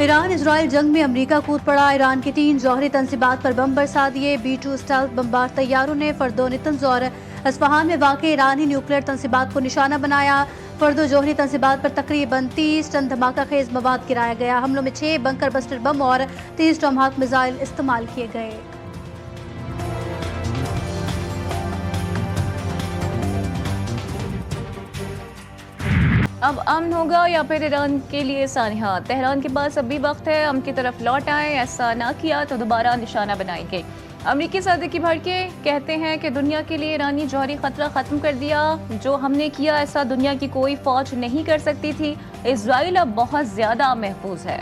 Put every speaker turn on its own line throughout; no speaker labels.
Iran Israel जंग में America कूद पड़ा। ईरान की 3 जौहरी तंसीबात पर बम बरसा दिए। B-2 स्टेल्थ बमबार तैयारों ने फर्दो, नितंज और अस्फहान में वाक़ई ईरानी न्यूक्लियर तंसीबात को निशाना बनाया। फर्दो जौहरी तंसीबात पर तकरीबन 30 टन धमाका खेज मवाद गिराया गया। हमलों में 6 बंकर बस्टर बम और 30 टॉमहाक मिसाइल इस्तेमाल किए गए।
अब अमन होगा या फिर ईरान के लिए सानिहा? तेहरान के पास अभी वक्त है, अमन की तरफ लौट आए। ऐसा ना किया तो दोबारा निशाना बनाएंगे। अमरीकी सदर की भड़के कहते हैं कि दुनिया के लिए ईरानी जौहरी खतरा खत्म कर दिया। जो हमने किया ऐसा दुनिया की कोई फौज नहीं कर सकती थी। इजराइल अब बहुत ज्यादा महफूज है।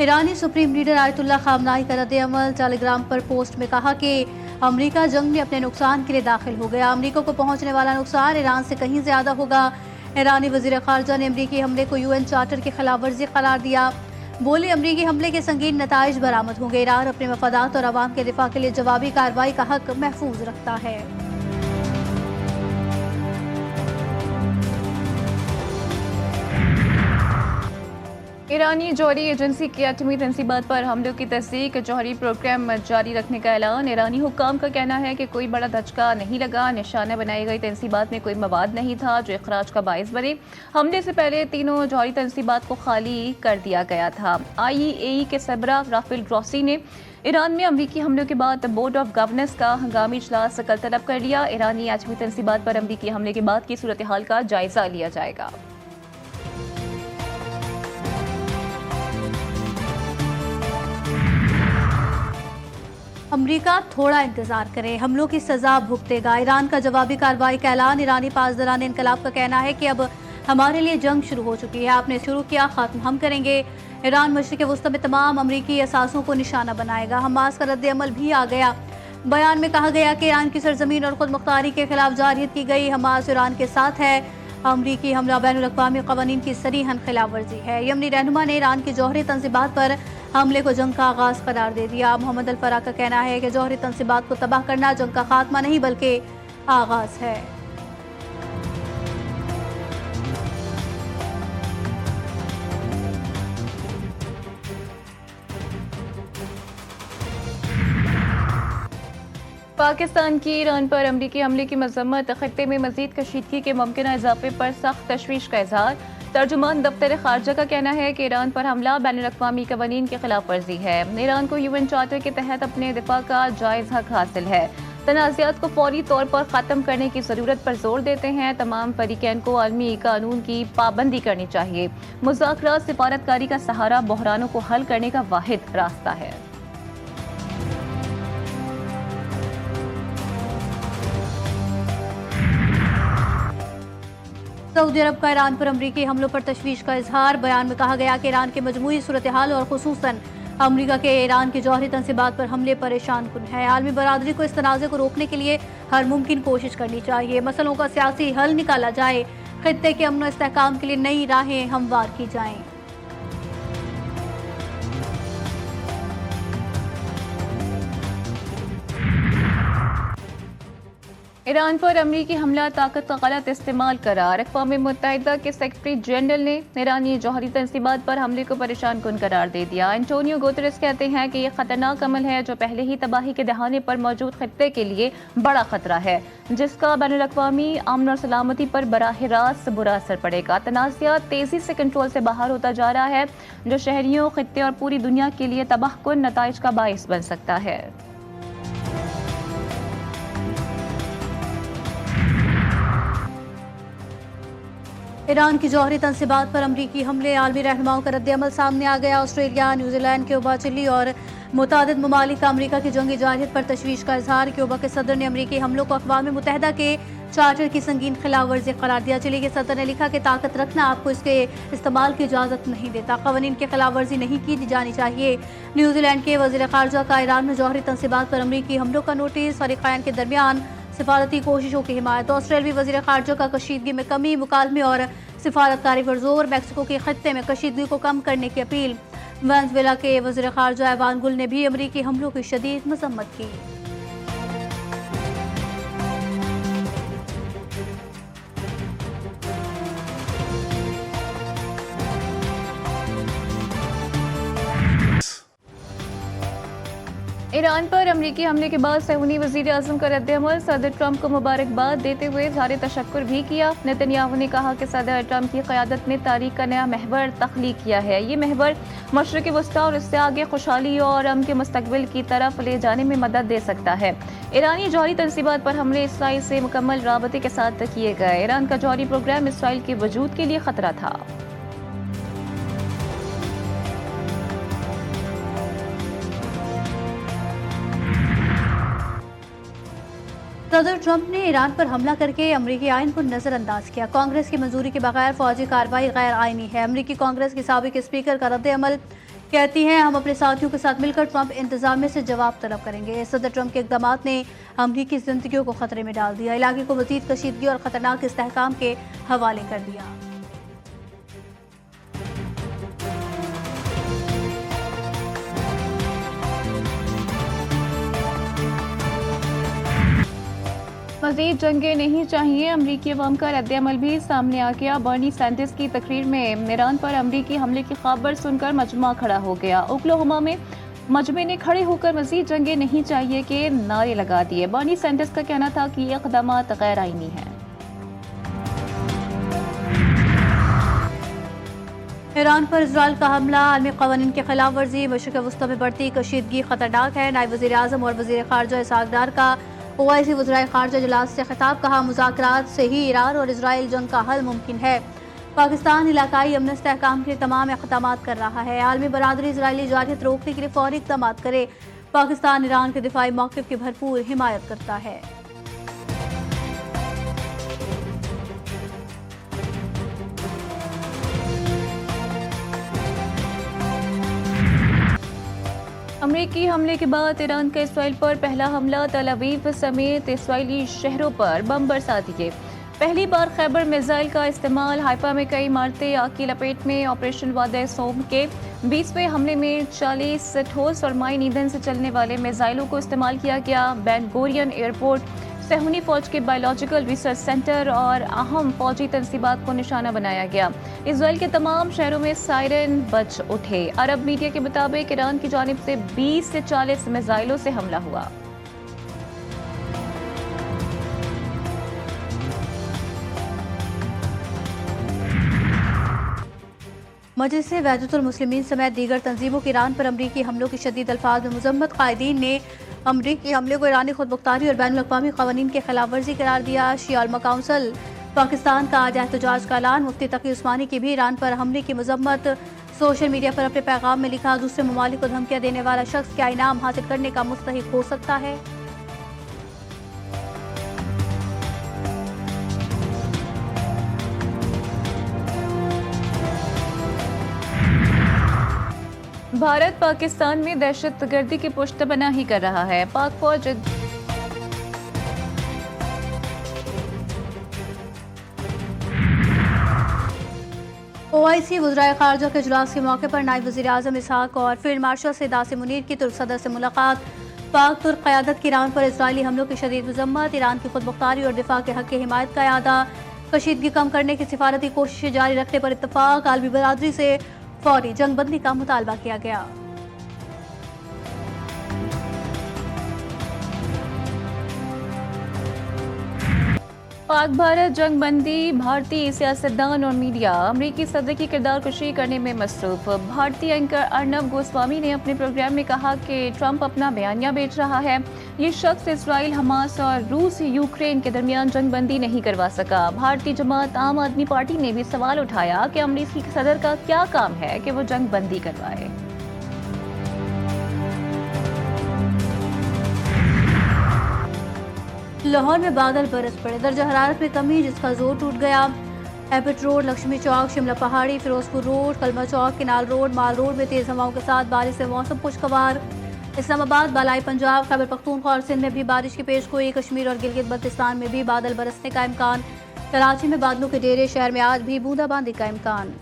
ईरानी सुप्रीम लीडर आयतुल्ला खामनाई का रद्द-ए-अमल। टेलीग्राम पर पोस्ट में कहा कि अमेरिका जंग में अपने नुकसान के लिए दाखिल हो गया। अमेरिका को पहुंचने वाला नुकसान ईरान से कहीं ज्यादा होगा। ईरानी वजीर खारजा ने अमेरिकी हमले को UN चार्टर की खिलाफ वर्जी करार दिया। बोले अमेरिकी हमले के संगीन नताइज बरामद होंगे। ईरान अपने मफादात और अवाम के दिफा के लिए जवाबी कार्रवाई का हक महफूज रखता है।
ईरानी जौहरी एजेंसी की एटमी तंसीबात पर हमलों की तस्दीक, जौहरी प्रोग्राम जारी रखने का ऐलान। ईरानी हुक्काम का कहना है कि कोई बड़ा धचका नहीं लगा। निशाना बनाई गई तंसीबात में कोई मवाद नहीं था जो इखराज का बायस बने। हमले से पहले तीनों जौहरी तंसीबात को खाली कर दिया गया था। IAEA के सरबराह राफेल ग्रॉसी ने ईरान में अमरीकी हमलों के बाद बोर्ड ऑफ गवर्नर्स का हंगामी इजलास कल तलब कर लिया। ईरानी एटमी तंसीबात पर अमरीकी हमले के बाद की सूरत हाल का जायजा लिया जाएगा।
अमेरिका थोड़ा इंतजार करे, हमलों की सजा भुगतेगा। ईरान का जवाबी कार्रवाई का ऐलान। ईरानी पासदारान इनकलाब का कहना है कि अब हमारे लिए जंग शुरू हो चुकी है। आपने शुरू किया, खात्मा हम करेंगे। ईरान मशरिक़ वस्ती में तमाम अमरीकी असासों को निशाना बनाएगा। हमास का रद्द-ए-अमल भी आ गया। बयान में कहा गया कि ईरान की सरजमीन और खुद मुख्तारी के खिलाफ जारियत की गई। हमास ईरान के साथ है। अमरीकी हमला बैनुल-अक़वामी क़वानीन की सरीहन खिलाफ वर्जी है। यमनी रहनुमा ने ईरान की जौहरी तंसीबात पर हमले को जंग का आगाज करार दे दिया। मोहम्मद अल-फरा का कहना है कि जौहरी तंसीबात को तबाह करना जंग का खात्मा नहीं बल्कि आगाज है।
पाकिस्तान की ईरान पर अमरीकी हमले की मजम्मत। खित्ते में मजीद कशीदगी के मुमकिन इजाफे पर सख्त तशवीश का इजहार। तर्जुमान दफ्तर खारजा का कहना है कि ईरान पर हमला बैनुल-अक़वामी क़वानीन की खिलाफ वर्जी है। ईरान को UN चार्टर के तहत अपने दिफा का जायज़ हक हासिल है। तनाज़ात को फौरी तौर पर ख़त्म करने की ज़रूरत पर जोर देते हैं। तमाम फरीक़ैन को आलमी कानून की पाबंदी करनी चाहिए। मुज़ाकरात सिफारतकारी का सहारा बहरानों को हल करने का वाहिद रास्ता है।
सऊदी अरब का ईरान पर अमरीकी हमलों पर तशवीश का इजहार। बयान में कहा गया कि ईरान के मजमूई सूरत हाल और खुसूसन अमरीका के ईरान की जौहरी तंसीबात पर हमले परेशान कुन है। आलमी बरादरी को इस तनाज़े को रोकने के लिए हर मुमकिन कोशिश करनी चाहिए। मसलों का सियासी हल निकाला जाए। खित्ते के अमन और इस्तेहकाम के लिए नई राहें हमवार की जाएं।
ईरान पर अमरीकी हमला ताकत का गलत इस्तेमाल करार। अक़वाम मुत्तहिदा के सेक्रेटरी जनरल ने ईरानी जौहरी तंसीबात पर हमले को परेशान कुन करार दे दिया। एंटोनियो गुतेरेस कहते हैं कि यह खतरनाक अमल है जो पहले ही तबाही के दहाने पर मौजूद खित्ते के लिए बड़ा खतरा है, जिसका बैनुल-अक़वामी अमन और सलामती पर बराह रास्त बुरा असर पड़ेगा। तनाज़ात तेजी से कंट्रोल से बाहर होता जा रहा है, जो शहरियों, खित्ते और पूरी दुनिया के लिए तबाहकुन नताइज का बाइस बन सकता है।
ईरान की जौहरी तंसीबात पर अमरीकी हमले। आलमी रहनुमाओं का रद्द-ए-अमल सामने आ गया। ऑस्ट्रेलिया, न्यूजीलैंड, क्यूबा, चिली और मुतादिद ममालिक का अमरीका की जंगी जारहियत पर तशवीश का इजहार। क्यूबा के सदर ने अमरीकी हमलों को अक़वाम मुत्तहिदा के चार्टर की संगीन खिलाफ वर्जी करार दिया। चिली के सदर ने लिखा कि ताकत रखना आपको इसके इस्तेमाल की इजाज़त नहीं देता। क़वानीन की खिलाफ वर्जी नहीं की जानी चाहिए। न्यूजीलैंड के वज़ीर ख़ारजा का ईरान में जौहरी तंसीबात पर अमरीकी हमलों का नोटिस। फ़रीक़ैन के दरमियान सिफारती कोशिशों की हिमायत। ऑस्ट्रेलियाई वज़ीर ख़ारजा का कशीदगी में कमी, मुकालमे और सिफारतकारी पर जोर। मैक्सिको के खत्ते में कशीदगी को कम करने की अपील। वेनेजुएला के वज़ीर ख़ारजा इवान गुल ने भी अमरीकी हमलों की शदीद मज़म्मत की।
ईरान पर अमरीकी हमले के बाद सहूनी वज़ीर आज़म का रद्द-ए-अमल। सदर ट्रंप को मुबारकबाद देते हुए इज़हार तशक्कुर भी किया। नेतन्याहू ने कहा कि सदर ट्रंप की क़यादत में तारीख का नया महवर तख्लीक किया है। ये महवर मशरिक़ वस्ता और इससे आगे खुशहाली और अमन के मुस्तक़बिल की तरफ ले जाने में मदद दे सकता है। ईरानी जौहरी तनसीबात पर हमले इसराइल से मुकम्मल राबते के साथ किए गए। ईरान का जौहरी प्रोग्राम इसराइल के वजूद के लिए खतरा था।
सदर ट्रंप ने ईरान पर हमला करके अमरीकी आइन को नजरअंदाज किया। कांग्रेस की मंजूरी के बगैर फौजी कार्रवाई गैर आइनी है। अमरीकी कांग्रेस के साबिक स्पीकर का रद्द-ए-अमल कहती हैं, हम अपने साथियों के साथ मिलकर ट्रंप इंतजामिया से जवाब तलब करेंगे। सदर ट्रंप के इक़दामात ने अमरीकी जिंदगियों को खतरे में डाल दिया, इलाके को मजीद कशीदगी और खतरनाक इस्तेहकाम के हवाले कर दिया।
मज़ीद जंगें नहीं चाहिए, अमरीकी अवाम का रद्द-ए-अमल भी सामने आ गया। बर्नी सैंडर्स की तकरीर में ईरान पर अमरीकी हमले की खबर सुनकर मजमा खड़ा हो गया। ओक्लाहोमा में मजमे ने खड़े होकर मज़ीद जंगें नहीं चाहिए के नारे लगा दिए। बर्नी सैंडर्स का कहना था कि ये इक़दामात गैर आइनी हैं।
ईरान पर इजराइल का हमला, आलमी क़वानीन की खिलाफ वर्जी, मशरिक़ वस्ता में बढ़ती कशीदगी खतरनाक है। नायब वज़ीर आज़म और वज़ीर ख़ारजा इसहाक़ डार का ओआईसी वज़राए ख़ारजा इजलास से खिताब। कहा, मुज़ाकरात से ही ईरान और इजराइल जंग का हल मुमकिन है। पाकिस्तान इलाकाई अमन इस्तेहकाम के लिए तमाम इक़दामात कर रहा है। आलमी बरादरी इजरायली जारहियत रोकने के लिए फ़ौरी इक़दामात करे। पाकिस्तान ईरान के दिफाई मौक़िफ़ की भरपूर हिमायत करता है।
अमरीकी हमले के बाद ईरान का इसराइल पर पहला हमला। तल अवीव समेत इसराइली शहरों पर बम बरसा दिए। पहली बार खैबर मिसाइल का इस्तेमाल। हाइफा में कई इमारतें आग की लपेट में। ऑपरेशन वादे सोम के 20वें हमले में 40 ठोस और माइन ईंधन से चलने वाले मिसाइलों को इस्तेमाल किया गया। बेन गोरियन एयरपोर्ट, सहूनी फौज के बायोलॉजिकल रिसर्च सेंटर और अहम फौजी तनसीबात को निशाना बनाया गया। इसराइल के तमाम शहरों में सायरन बज उठे। अरब मीडिया के मुताबिक ईरान की जानिब से 20 से 40 मिसाइलों से हमला हुआ।
मजलिस वहदतुल मुस्लिमीन समेत दीगर तंजीमों की ईरान पर अमरीकी हमलों की शदीद अल्फाज में मजम्मत। कायदीन ने अमरीकी हमले को ईरानी खुदमुख्तारी और बैनुल-अक़वामी क़वानीन के खिलाफ वर्जी करार दिया। शिया उलमा काउंसिल पाकिस्तान का आज एहतजाज का ऐलान। मुफ्ती तकी उस्मानी की भी ईरान पर हमले की मजम्मत। सोशल मीडिया पर अपने पैगाम में लिखा, दूसरे ममालिक को धमकियां देने वाला शख्स क्या इनाम हासिल करने का मुस्तहिक हो सकता है।
भारत पाकिस्तान में दहशतगर्दी की पुश्तपनाही कर रहा है। पाक फौज
ओआईसी वज़राए ख़ारजा के इजलास के मौके पर नायब वज़ीर आज़म इसहाक़ और फील्ड मार्शल सैयद मुनीर की तुर्क सदर से मुलाकात। पाक तुर्क क़यादत की ईरान पर इजरायली हमलों की शदीद मज़म्मत। ईरान की खुदमुख्तारी और दिफा के हक़ की हिमायत का इरादा। कशीदगी कम करने की सिफारती कोशिशें जारी रखने पर इत्तफ़ाक़। आलमी बरादरी से फौरी जंगबंदी का मुतालबा किया गया।
पाक भारत जंग बंदी। भारतीय सियासतदान और मीडिया अमरीकी सदर की किरदार कुशी करने में मसरूफ। भारतीय एंकर अर्नब गोस्वामी ने अपने प्रोग्राम में कहा कि ट्रंप अपना बयानिया बेच रहा है। ये शख्स इसराइल, हमास और रूस यूक्रेन के दरमियान जंग बंदी नहीं करवा सका। भारतीय जमात आम आदमी पार्टी ने भी सवाल उठाया कि अमरीकी सदर का क्या काम है कि वो जंग बंदी करवाए।
लाहौर में बादल बरस पड़े। दर्जा हरारत में कमी, जिसका जोर टूट गया। एबट रोड, लक्ष्मी चौक, शिमला पहाड़ी, फिरोजपुर रोड, कलमा चौक, किनाल रोड, माल रोड में तेज हवाओं के साथ बारिश से मौसम खुशगवार। इस्लामाबाद, बालाई पंजाब, खैबर पख्तूनख्वा और सिंध में भी बारिश की पेशगोई। कश्मीर और गिलगित बल्तिस्तान में भी बादल बरसने का इम्कान। कराची में बादलों के डेरे, शहर में आज भी बूंदाबांदी का इम्कान।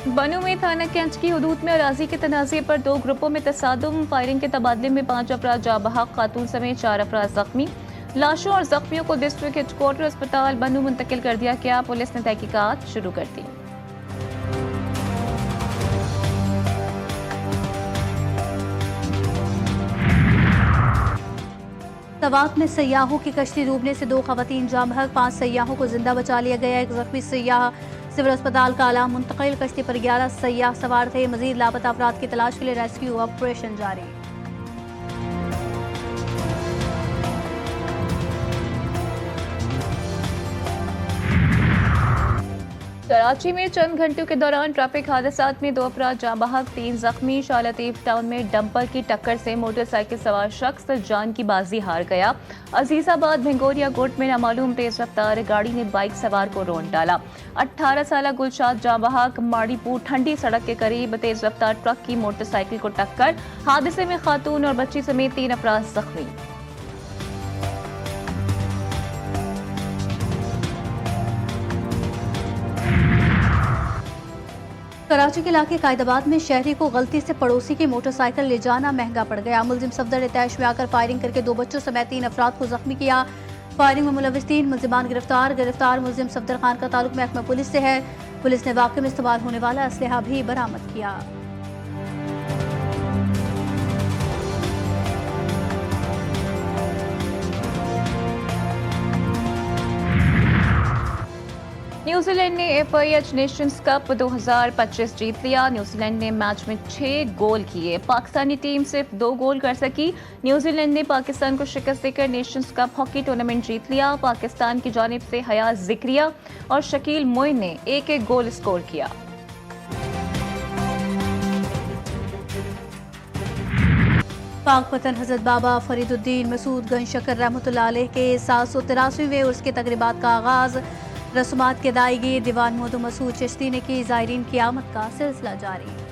बनू में थाना कैंच की हदूद में अराजी के तनाज़े पर 2 ग्रुपों में तसादुम। फायरिंग के तबादले में 5 अफराद जाँ बहक, खातून समेत 4 अफराद जख्मी। लाशों और जख्मियों को डिस्ट्रिक्ट हेडक्वार्टर अस्पताल बनू मुंतकिल कर दिया गया। पुलिस ने तहकीकात शुरू कर दी।
तवात में सयाहों की कश्ती डूबने से 2 खवातीन जाँ बहक, 5 सयाहों को जिंदा बचा लिया गया। एक जख्मी सयाह सिविल अस्पताल का आला मुंतकिल। कश्ती पर 11 सयाह सवार थे। मजीद लापता अफराद की तलाश के लिए रेस्क्यू ऑपरेशन जारी।
कराची में चंद घंटों के दौरान ट्रैफिक हादसात में 2 अफराद जाँ बहक, 3 जख्मी। शाह लतीफ टाउन में डंपर की टक्कर से मोटरसाइकिल सवार शख्स जान की बाजी हार गया। अजीजाबाद भिंगोरिया गोट में नामालूम तेज रफ्तार गाड़ी ने बाइक सवार को रौंद डाला। 18 साल गुलशाद जाँ बहक, माड़ीपुर ठंडी सड़क के करीब तेज रफ्तार ट्रक की मोटरसाइकिल को टक्कर। हादसे में खातून और बच्ची समेत 3 अफराद जख्मी।
कराची के इलाके कायदाबाद में शहरी को गलती से पड़ोसी की मोटरसाइकिल ले जाना महंगा पड़ गया। मुलजिम सफदर ने तैश में आकर फायरिंग करके 2 बच्चों समेत 3 अफराद को जख्मी किया। फायरिंग में मुलविस 3 मुलजिमान गिरफ्तार मुलजिम सफदर खान का ताल्लुक महकमा पुलिस से है। पुलिस ने वाक़े में इस्तेमाल होने वाला असलहा भी बरामद किया।
न्यूजीलैंड ने FIH नेशंस कप 2025 जीत लिया। न्यूजीलैंड ने मैच में 6 गोल किए। पाकिस्तानी टीम सिर्फ 2 गोल कर सकी। न्यूजीलैंड ने पाकिस्तान को शिकस्त देकर नेशंस कप हॉकी टूर्नामेंट जीत लिया। पाकिस्तान की जानिब से हया जिक्रिया और शकील मोइन ने 1-1 गोल स्कोर किया।
पाकपतन हजरत बाबा फरीदुद्दीन मसूद गंज शकर रहमतुल्लाह अलैह के 783वें उर्स के तकरीबात का आगाज। रस्मात की अदायगी दीवान मोहम्मद मसूद चिश्ती ने की। ज़ायरीन की आमद का सिलसिला जारी।